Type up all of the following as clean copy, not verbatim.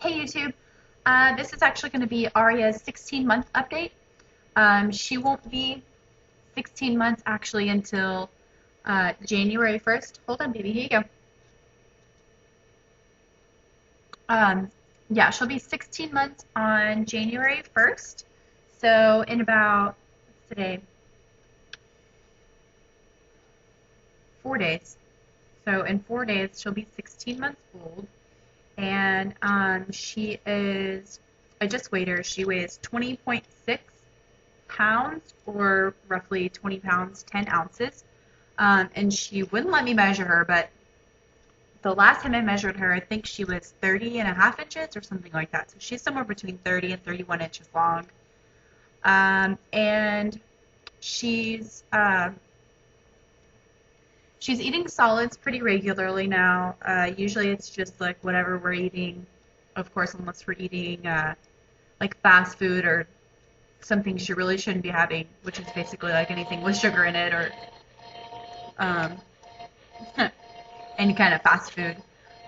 Hey YouTube, this is actually going to be Aria's 16-month update. She won't be 16 months actually until January 1st. Hold on, baby, here you go. Yeah, she'll be 16 months on January 1st. So in about, what's today? 4 days. So in 4 days, she'll be 16 months old. And she is, I just weighed her, she weighs 20.6 pounds, or roughly 20 pounds, 10 ounces. And she wouldn't let me measure her, but the last time I measured her, I think she was 30.5 inches or something like that. So she's somewhere between 30 and 31 inches long. And she's eating solids pretty regularly now. Usually it's just like whatever we're eating, of course, unless we're eating like fast food or something she really shouldn't be having, which is basically like anything with sugar in it or um, any kind of fast food.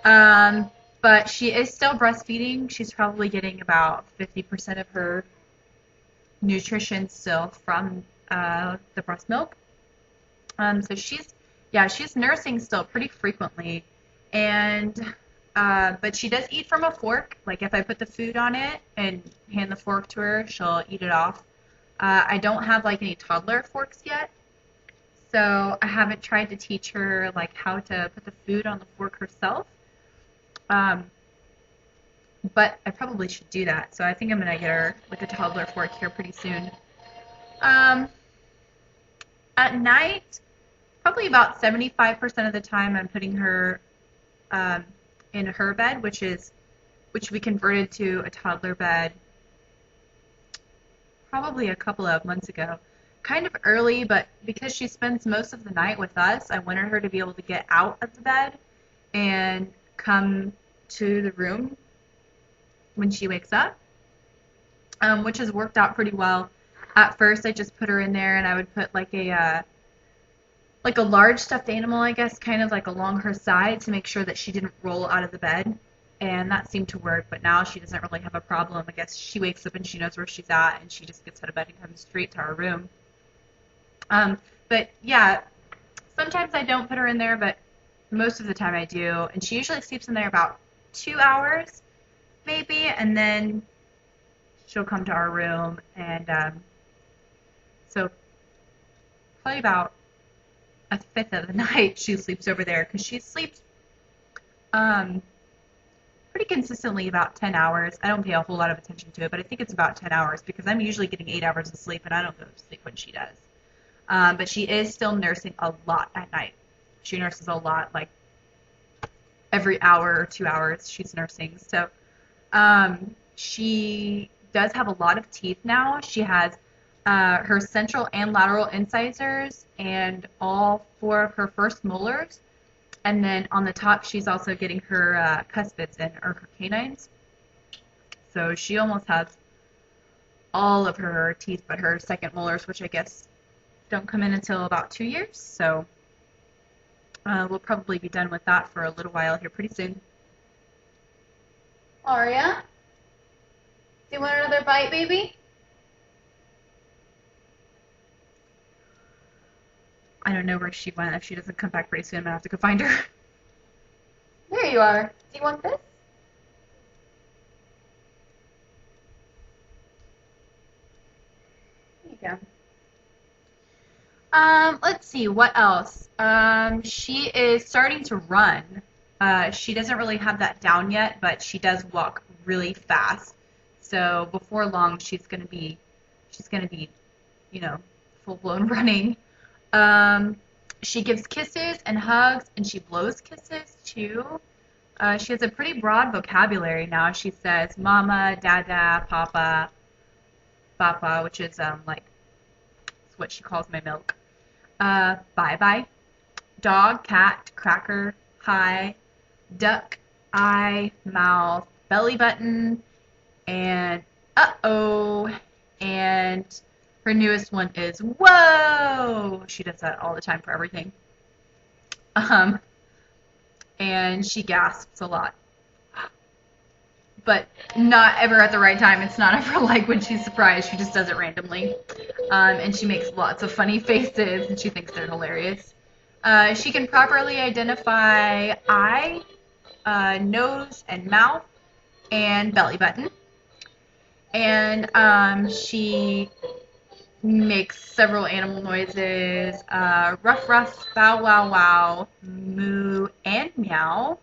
But she is still breastfeeding. She's probably getting about 50% of her nutrition still from the breast milk. So she's nursing still pretty frequently, and but she does eat from a fork. Like if I put the food on it and hand the fork to her, she'll eat it off. I don't have like any toddler forks yet, so I haven't tried to teach her like how to put the food on the fork herself. But I probably should do that. So I think I'm gonna get her like a toddler fork here pretty soon. Um, at night, probably about 75% of the time I'm putting her in her bed, which we converted to a toddler bed probably a couple of months ago. Kind of early, but because she spends most of the night with us, I wanted her to be able to get out of the bed and come to the room when she wakes up, which has worked out pretty well. At first, I just put her in there, and I would put like a large stuffed animal, I guess, kind of like along her side to make sure that she didn't roll out of the bed, and that seemed to work. But now she doesn't really have a problem. I guess she wakes up and she knows where she's at, and she just gets out of bed and comes straight to our room. But yeah, sometimes I don't put her in there, but most of the time I do, and she usually sleeps in there about 2 hours, maybe, and then she'll come to our room, and so probably about a fifth of the night she sleeps over there, because she sleeps pretty consistently about 10 hours. I don't pay a whole lot of attention to it, but I think it's about 10 hours because I'm usually getting 8 hours of sleep, and I don't go to sleep when she does. But she is still nursing a lot at night. She nurses a lot, like every hour or 2 hours she's nursing. So she does have a lot of teeth now. She has her central and lateral incisors and all 4 of her first molars. And then on the top, she's also getting her cuspids in, or her canines. So she almost has all of her teeth but her second molars, which I guess don't come in until about 2 years. So we'll probably be done with that for a little while here pretty soon. Aria, do you want another bite, baby? I don't know where she went. If she doesn't come back pretty soon, I'm going to have to go find her. There you are. Do you want this? There you go. Let's see, what else? She is starting to run. She doesn't really have that down yet, but she does walk really fast. So before long, she's gonna be, you know, full-blown running. She gives kisses and hugs, and she blows kisses too. She has a pretty broad vocabulary now. She says mama, dada, papa, papa, which is like what she calls my milk. Bye-bye. Dog, cat, cracker, hi, duck, eye, mouth, belly button, and uh-oh. And her newest one is whoa. She does that all the time for everything. And she gasps a lot. but not ever at the right time. It's not ever like when she's surprised. She just does it randomly. And she makes lots of funny faces, and she thinks they're hilarious. She can properly identify eye, nose, and mouth, and belly button. And she makes several animal noises, ruff ruff, bow wow wow, moo, and meow.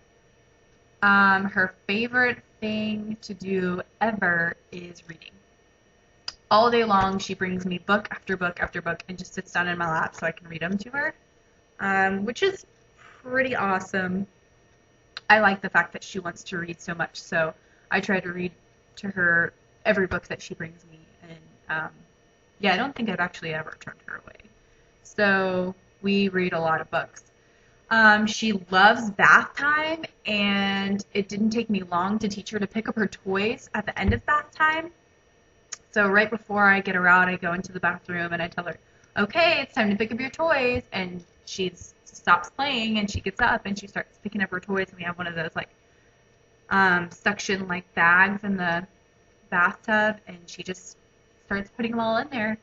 Her favorite thing to do ever is reading. All day long, she brings me book after book after book and just sits down in my lap so I can read them to her, which is pretty awesome. I like the fact that she wants to read so much, so I try to read to her every book that she brings me, and yeah, I don't think I've actually ever turned her away. So we read a lot of books. She loves bath time, and it didn't take me long to teach her to pick up her toys at the end of bath time. So right before I get her out, I go into the bathroom and I tell her, okay, it's time to pick up your toys, and she stops playing and she gets up and she starts picking up her toys, and we have one of those like suction like bags in the bathtub, and she just starts putting them all in there.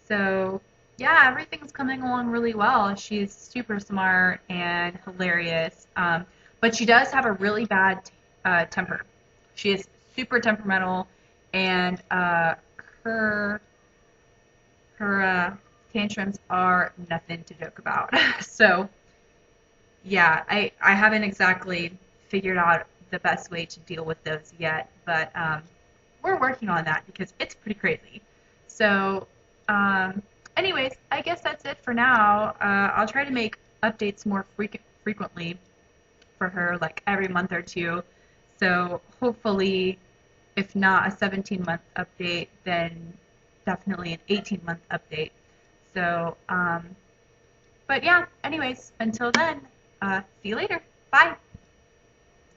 So yeah, everything's coming along really well. She's super smart and hilarious, but she does have a really bad temper. She is super temperamental, and her tantrums are nothing to joke about. So yeah, I haven't exactly figured out the best way to deal with those yet, but we're working on that because it's pretty crazy. So anyways, I guess that's it for now. I'll try to make updates more frequently for her, like every month or two. So hopefully, if not a 17-month update, then definitely an 18-month update. So, but yeah, anyways, until then, see you later. Bye.